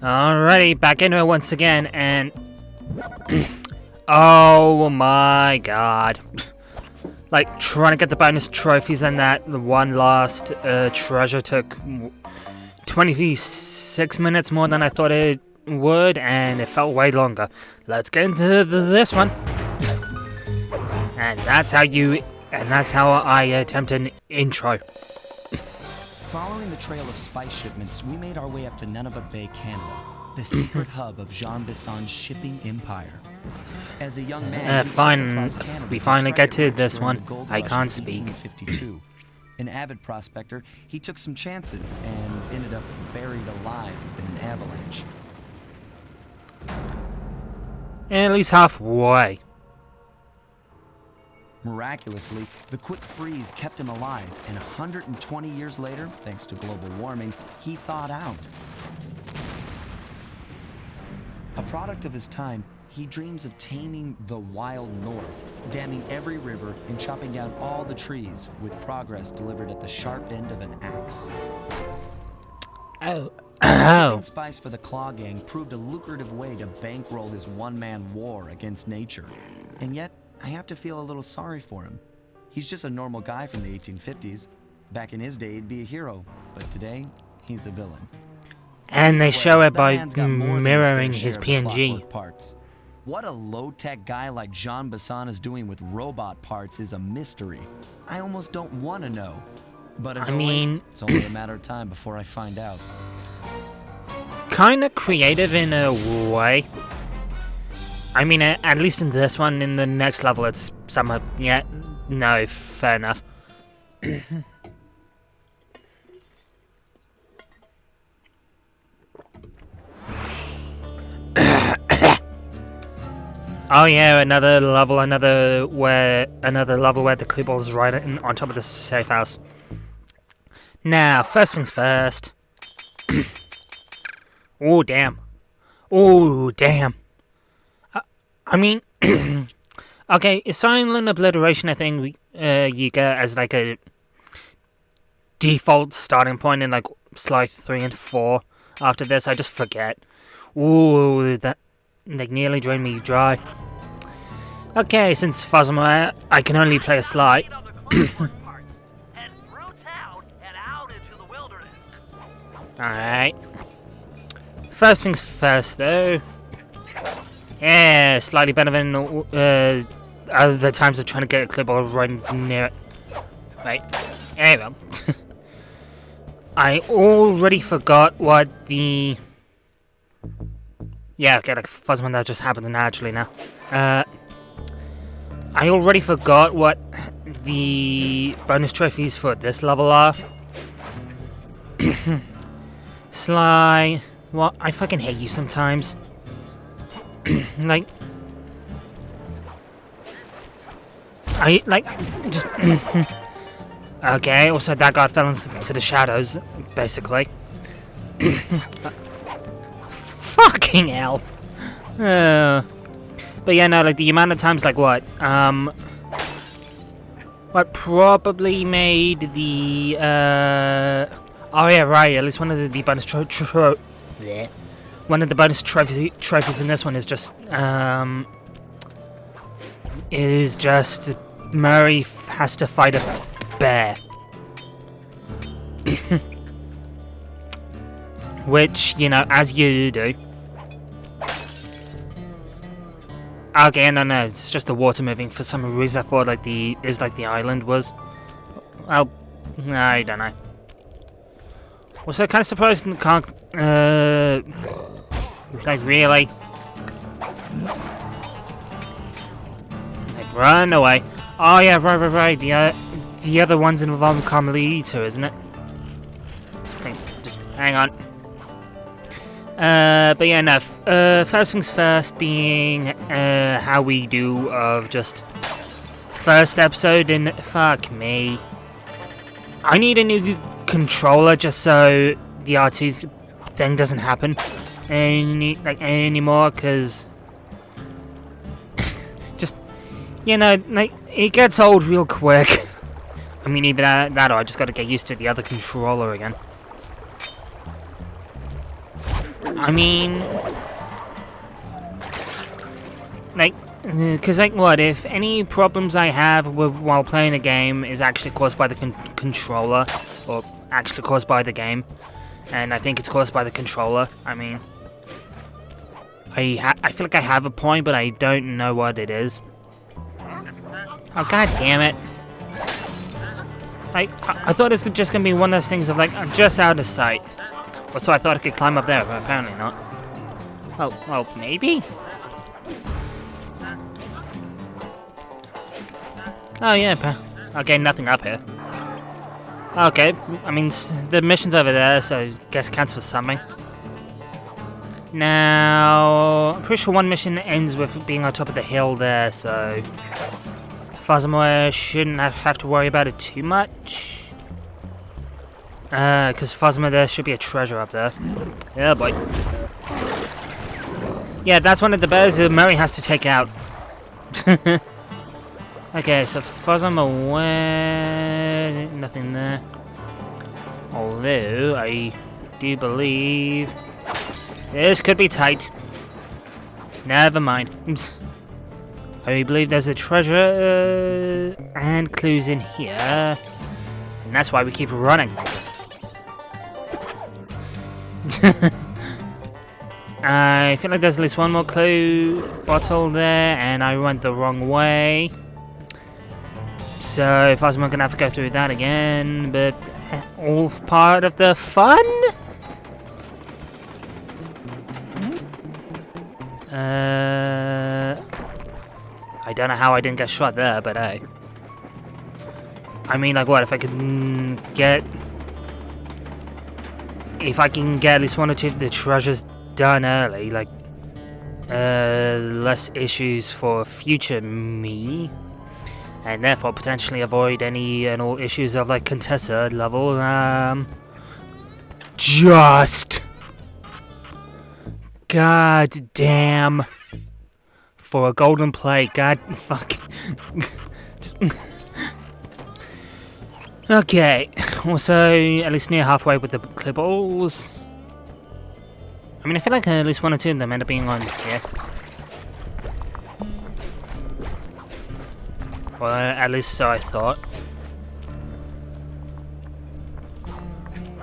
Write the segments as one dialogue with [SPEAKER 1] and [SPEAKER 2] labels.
[SPEAKER 1] Alrighty, back into it once again, and oh my god. Like, trying to get the bonus trophies and that the one last treasure took 26 minutes more than I thought it would, and it felt way longer. Let's get into this one. And that's how I attempt an intro.
[SPEAKER 2] Following the trail of spice shipments, we made our way up to Nunavut Bay, Canada, the secret hub of Jean Bisson's shipping empire. As a young man,
[SPEAKER 1] we finally get to this one. I can't speak.
[SPEAKER 2] An avid prospector, he took some chances and ended up buried alive in an avalanche.
[SPEAKER 1] At least halfway.
[SPEAKER 2] Miraculously, the quick freeze kept him alive, and 120 years later, thanks to global warming, he thawed out. A product of his time, he dreams of taming the wild north, damming every river and chopping down all the trees, with progress delivered at the sharp end of an axe. Shipping spice for the Claw Gang proved a lucrative way to bankroll his one-man war against nature. And yet, I have to feel a little sorry for him. He's just a normal guy from the 1850s. Back in his day, he'd be a hero, but today, he's a villain.
[SPEAKER 1] And they show it by mirroring his PNG.
[SPEAKER 2] Parts. What a low-tech guy like Jean Bisson is doing with robot parts is a mystery. I almost don't want to know. But as always, it's only a matter of time before I find out.
[SPEAKER 1] Kinda creative in a way. I mean, at least in this one, in the next level, it's somehow... Yeah, no, fair enough. Oh yeah, another level where the clue ball's right on top of the safe house. Now, first things first. Oh damn. Oh damn. I mean, okay, silent obliteration, I think you get as like a default starting point in like slide 3 and 4. After this, I just forget. Ooh, that like nearly drained me dry. Okay, since Fuzzleman, I can only play a slide. Alright. First things first, though. Yeah, slightly better than other times of trying to get a clip ball right near it. Right. There we go. I already forgot what the... Yeah, okay, like Fuzzman, that just happened naturally now. I already forgot what the bonus trophies for this level are. Sly... What? I fucking hate you sometimes. Like... just... Okay, also that guy fell into the shadows, basically. Fucking hell. But yeah, no, like the amount of times, like what probably made the, oh yeah, right, at least one of the bonus one of the bonus trophies in this one is just Murray has to fight a bear. Which, you know, as you do. Okay, no, it's just the water moving. For some reason I thought like the island was. Well, I don't know. Also, kind of surprised in can't, like really? Like, run away. Oh yeah, right. The other one's involving Carmelita, isn't it? Just hang on. But yeah, no, first things first being, how we do of just first episode, and fuck me. I need a new controller just so the R2 thing doesn't happen anymore, cause just, you know, like, it gets old real quick. I mean, either that or I just gotta get used to the other controller again. I mean, like, because like what if any problems I have while playing a game is actually caused by the controller, or actually caused by the game, and I think it's caused by the controller. I mean, I feel like I have a point, but I don't know what it is. Oh, god damn it. I thought it was just gonna be one of those things of like, I'm just out of sight. Or so I thought I could climb up there, but apparently not. Oh, well, maybe? Oh yeah, okay, nothing up here. Okay, I mean, the mission's over there, so I guess counts for something. Now, I'm pretty sure one mission ends with being on top of the hill there, so furthermore, shouldn't have to worry about it too much. Because furthermore, there should be a treasure up there. Yeah, boy. Yeah, that's one of the bears that Murray has to take out. Okay, so furthermore, nothing there. Although, I do believe this could be tight. Never mind. I believe there's a treasure and clues in here. And that's why we keep running. I feel like there's at least one more clue bottle there, and I went the wrong way. So, if I was gonna have to go through that again, but all part of the fun? I don't know how I didn't get shot there, but hey. I mean, like what, if I can get at least one or two of the treasures done early, like, less issues for future me, and therefore potentially avoid any and all issues of, like, Contessa level, just god damn for a golden plate, god fuck. Just okay, also at least near halfway with the clipballs. I mean, I feel like at least one or two of them end up being on here. Well, at least so I thought.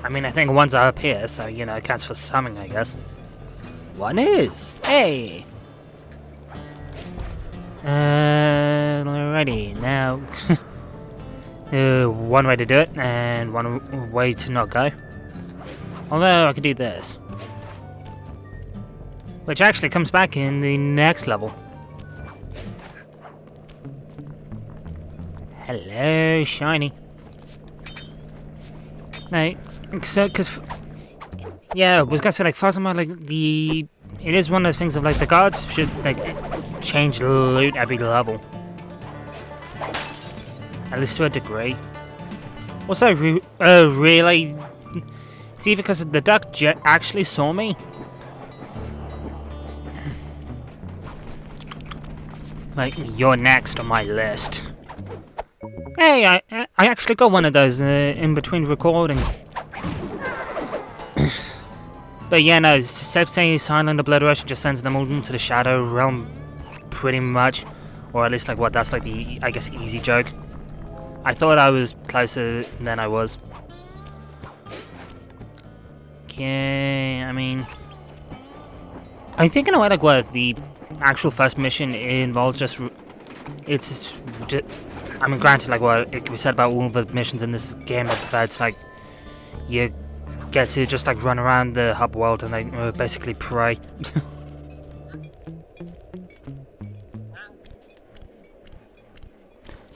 [SPEAKER 1] I mean, I think one's up here, so, you know, it counts for something, I guess. One is! Hey! Alrighty, now... one way to do it, and one way to not go. Although, I could do this. Which actually comes back in the next level. Hello, shiny. Like, so, cause... yeah, I was gonna say, like, furthermore, like, it is one of those things of, like, the guards should, like, change the loot every level. At least to a degree. Also, really? It's either because the duck actually saw me? Like, you're next on my list. Hey, I actually got one of those in between recordings. But yeah, no, instead of saying silent obliteration just sends them all into the shadow realm, pretty much. Or at least, like, what, that's like the, I guess, easy joke. I thought I was closer than I was. Okay, I mean... I think in a way, like, what, the actual first mission involves just... It's just... I mean, granted, like, what it can be said about all the missions in this game, that's like... You get to just, like, run around the hub world and, like, basically pray.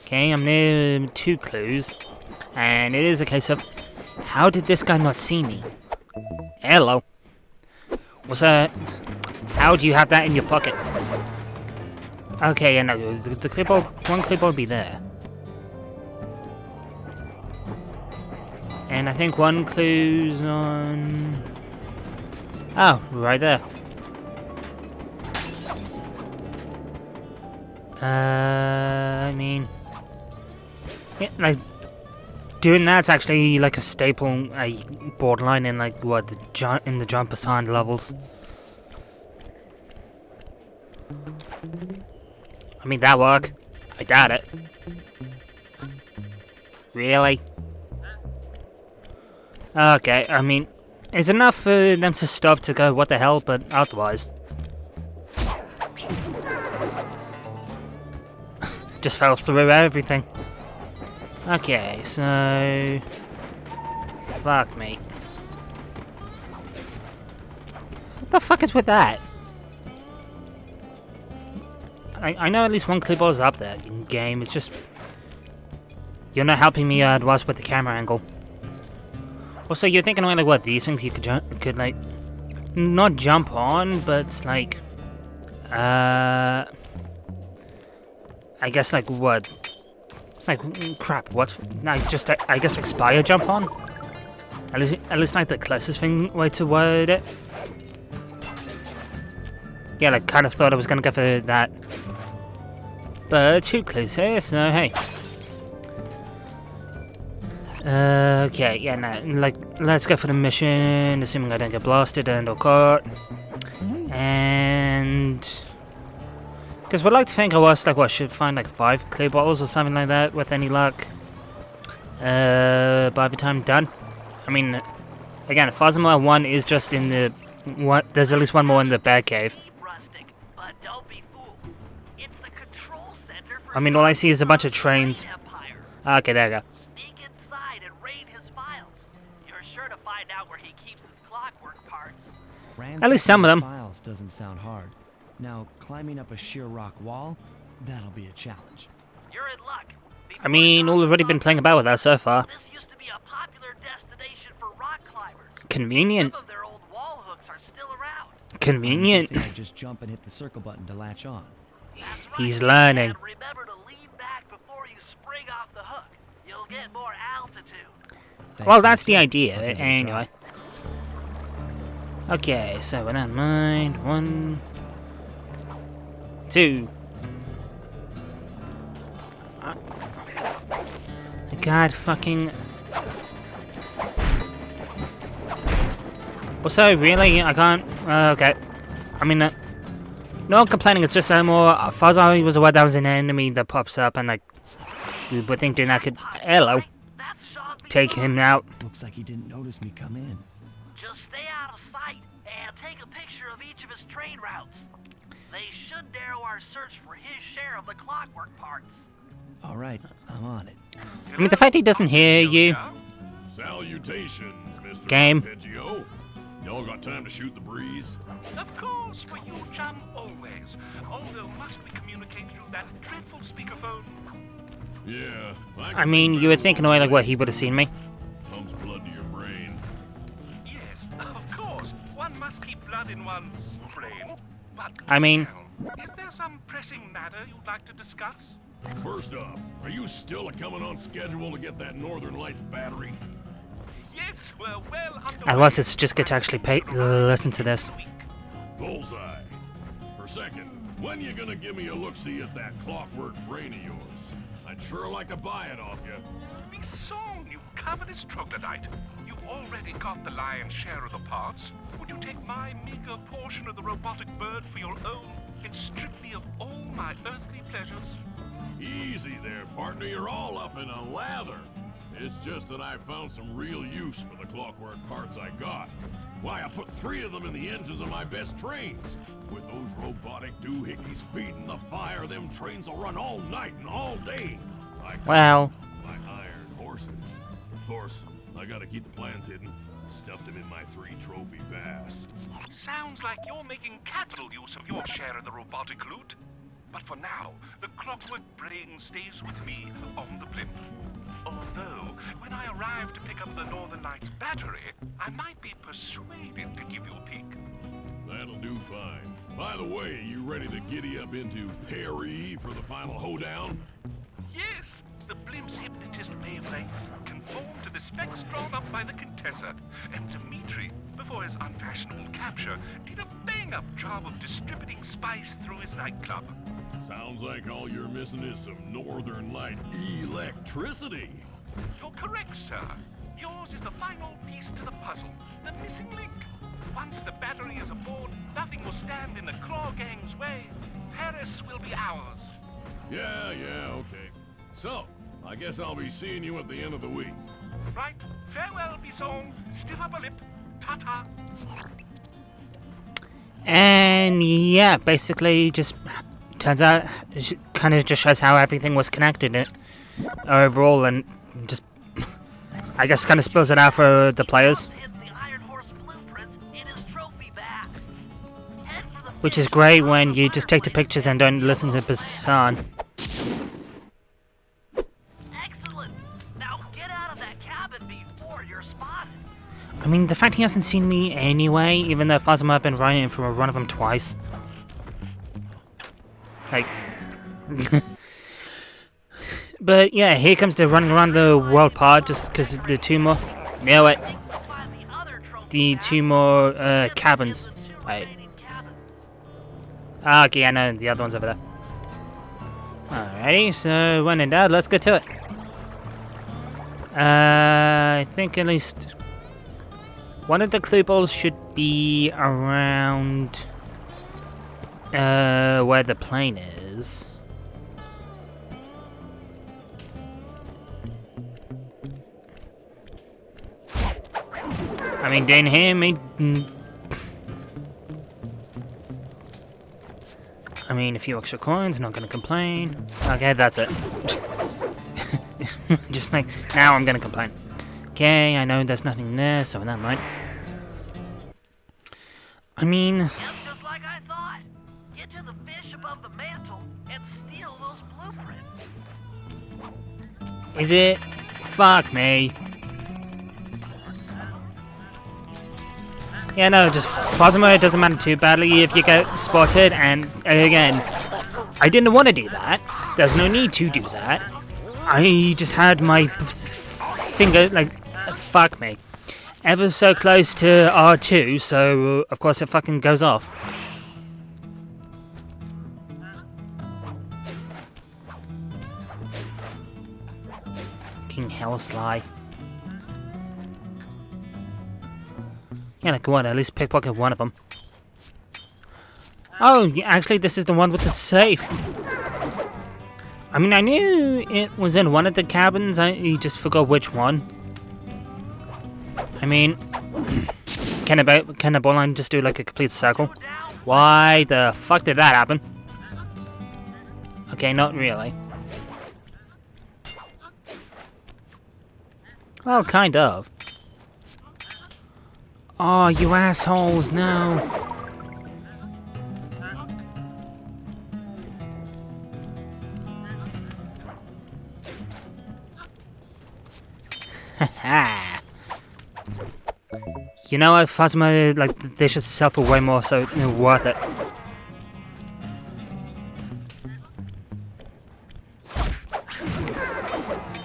[SPEAKER 1] Okay, I'm near 2 clues, and it is a case of, how did this guy not see me? Hello. What's that? How do you have that in your pocket? Okay, yeah, no, the clipboard, one clipboard will be there. And I think one clue's on... Oh, right there. I mean... Yeah, like, doing that's actually like a staple, a borderline in like what in the jump assigned levels. I mean, that work? I doubt it. Really? Okay, I mean, it's enough for them to stop to go, what the hell, but otherwise. Just fell through everything. Okay, so... Fuck me. What the fuck is with that? I know at least one clip is up there in game, it's just... You're not helping me advance with the camera angle. Also, you're thinking like what, these things you could like... Not jump on, but it's like... I guess like what? Like, crap, what's... Like, just, I guess like spire jump on? At least like the closest thing way to word it. Yeah, like, kind of thought I was gonna go for that. But too close here, so hey. Okay, yeah, no, like, let's go for the mission, assuming I don't get blasted and or caught. And... Because we'd like to think I was, like, what, should find, like, 5 clay bottles or something like that, with any luck. By the time I'm done. I mean, again, Fuzzimal 1 is just in the... There's at least one more in the bad cave. I mean, all I see is a bunch of trains. Okay, there you go.
[SPEAKER 3] Sneak inside and raid his files. You're sure to find out where he keeps his clockwork parts.
[SPEAKER 1] At least some of them.
[SPEAKER 2] Files doesn't sound hard. Now, climbing up a sheer rock wall, that'll be a challenge.
[SPEAKER 3] You're in luck.
[SPEAKER 1] I mean, we've already been playing about with that so far.
[SPEAKER 3] This used to be a popular destination for rock climbers.
[SPEAKER 1] Convenient.
[SPEAKER 3] Some of their old wall hooks are still around.
[SPEAKER 1] Convenient.
[SPEAKER 2] I just jump and hit the circle button to latch on.
[SPEAKER 3] That's right.
[SPEAKER 1] He's learning.
[SPEAKER 3] And remember to lean back before you spring off the hook. You'll get more altitude.
[SPEAKER 2] Thanks
[SPEAKER 1] Well,
[SPEAKER 2] for
[SPEAKER 1] that's the
[SPEAKER 2] saying.
[SPEAKER 1] idea,
[SPEAKER 2] I'll give it a try.
[SPEAKER 1] anyway. Okay, so with that in mind, 1, 2. God fucking... Also, really? I can't... okay. I mean, no I'm complaining, it's just more... Fuzzy was aware that was an enemy that pops up and, like... We would think doing that could... Hello. Take him out.
[SPEAKER 2] Looks like he didn't notice me come in.
[SPEAKER 3] Just stay out of sight and take a picture of each of his train routes. They should narrow our search for his share of the clockwork parts.
[SPEAKER 2] All right, I'm on it.
[SPEAKER 1] I mean, the fact he doesn't hear you...
[SPEAKER 4] Salutations, Mr.
[SPEAKER 1] Game.
[SPEAKER 4] Arpeggio. Y'all got time to shoot the breeze?
[SPEAKER 5] Of course, for you, chum, always. Although must we communicate through that dreadful speakerphone?
[SPEAKER 4] Yeah.
[SPEAKER 1] I mean, you were thinking away like what, he would have seen me?
[SPEAKER 4] Pumps blood to your brain.
[SPEAKER 5] Yes, of course. One must keep blood in one's brain. But
[SPEAKER 1] I mean...
[SPEAKER 5] is there some pressing matter you'd like to discuss?
[SPEAKER 4] First off, are you still a-coming on schedule to get that Northern Lights battery?
[SPEAKER 5] Yes, we're well underway.
[SPEAKER 1] Unless it's just good to actually listen to this.
[SPEAKER 4] Bullseye. For second, when you gonna give me a look-see at that clockwork brain of yours? I'd sure like to buy it off you.
[SPEAKER 5] Be song, you covetous troglodyte. You've already got the lion's share of the parts. Would you take my meager portion of the robotic bird for your own and strip me of all my earthly pleasures?
[SPEAKER 4] Easy there, partner. You're all up in a lather. It's just that I found some real use for the clockwork parts I got. Why, I put 3 of them in the engines of my best trains. With those robotic doohickeys feeding the fire, them trains will run all night and all day.
[SPEAKER 1] Well...
[SPEAKER 4] My iron horses. Of course, I gotta keep the plans hidden. Stuffed them in my 3 trophy bass.
[SPEAKER 5] Sounds like you're making capital use of your share of the robotic loot. But for now, the clockwork brain stays with me on the blimp. Although, when I arrive to pick up the Northern Lights battery, I might be persuaded to give you a peek.
[SPEAKER 4] That'll do fine. By the way, you ready to giddy up into Perry for the final hoedown?
[SPEAKER 5] Yes, the blimp's hypnotist wavelengths conform to the specs drawn up by the Contessa, and Dimitri, before his unfashionable capture, did a bang-up job of distributing spice through his nightclub.
[SPEAKER 4] Sounds like all you're missing is some Northern Light electricity.
[SPEAKER 5] You're correct, sir. Yours is the final piece to the puzzle, the missing link. Once the battery is aboard, nothing will stand in the Claw Gang's way. Paris will be ours.
[SPEAKER 4] Yeah, okay. So, I guess I'll be seeing you at the end of the week.
[SPEAKER 5] Right. Farewell, Bison. Stiff upper lip. Ta-ta.
[SPEAKER 1] And yeah, basically just turns out kind of just shows how everything was connected overall, and just I guess kind of spills it out for the players, which is great when you just take the pictures and don't listen to Basan.
[SPEAKER 3] Excellent. Now get out of that cabin before you're spotted.
[SPEAKER 1] I mean, the fact he hasn't seen me anyway, even though Phasma have been running from one of them twice. Like... But yeah, here comes the running around the world part, just because the two more... Nail it. The two more cabins. Right. Okay, I know, the other one's over there. Alrighty, so when in doubt, let's get to it. I think at least... one of the clue balls should be around where the plane is. I mean, didn't hear me. I mean, a few extra coins, not gonna complain. Okay, that's it. Just like, now I'm gonna complain. Okay, I know there's nothing there, so never mind. I mean...
[SPEAKER 3] Yep, just like I thought. Get to the fish above the mantle and steal those blueprints.
[SPEAKER 1] Is it? Fuck me. Yeah, no, just Phasma, it doesn't matter too badly if you get spotted, and again, I didn't want to do that. There's no need to do that. I just had my finger, like, fuck me, ever so close to R2, so of course it fucking goes off. King Hell Sly. Yeah, like what, at least pickpocket one of them. Oh, actually this is the one with the safe. I mean, I knew it was in one of the cabins, I just forgot which one. I mean, can a bowline just do like a complete circle? Why the fuck did that happen? Okay, not really. Well, kind of. Oh, you assholes, no. Haha. You know what, Phasma, like, they should sell for way more, so worth it.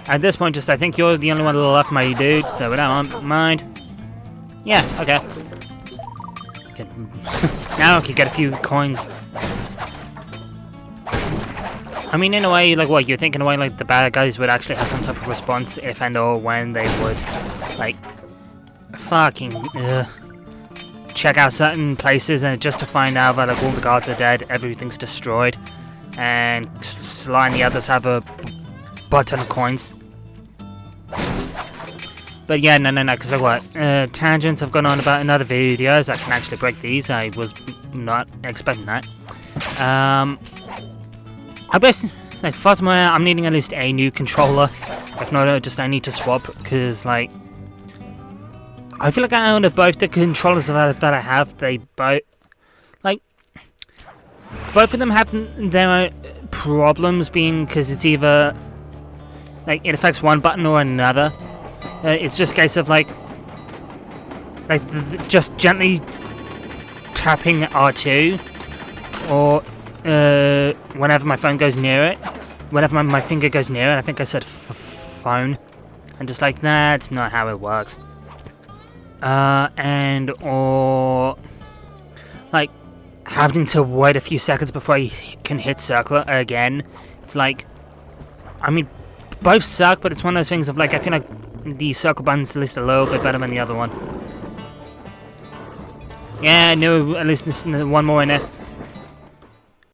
[SPEAKER 1] At this point, just I think you're the only one left, my dude, so I don't mind. Yeah, okay. Now I can get a few coins. I mean, in a way, like, what, you're thinking away, like, the bad guys would actually have some type of response if and or when they would, like, fucking, check out certain places and just to find out that, like, all the guards are dead, everything's destroyed, and Sly and the others have a butt ton of coins. But yeah, no, because like what? Tangents have gone on about in other videos. I can actually break these. I was not expecting that. I guess, like, Phasma, I'm needing at least a new controller. If not, just I need to swap, because, like, I feel like out of both the controllers that I have, they both, like, both of them have their own problems, being because it's either, like, it affects one button or another. It's just a case of, like just gently tapping R2, or whenever my phone goes near it, whenever my finger goes near it, I think I said phone, and just like, that's not how it works. And, or, like, having to wait a few seconds before you can hit circle again. It's like, I mean, both suck, but it's one of those things of like, I feel like the circle button's at least a little bit better than the other one. Yeah, no, at least there's one more in there.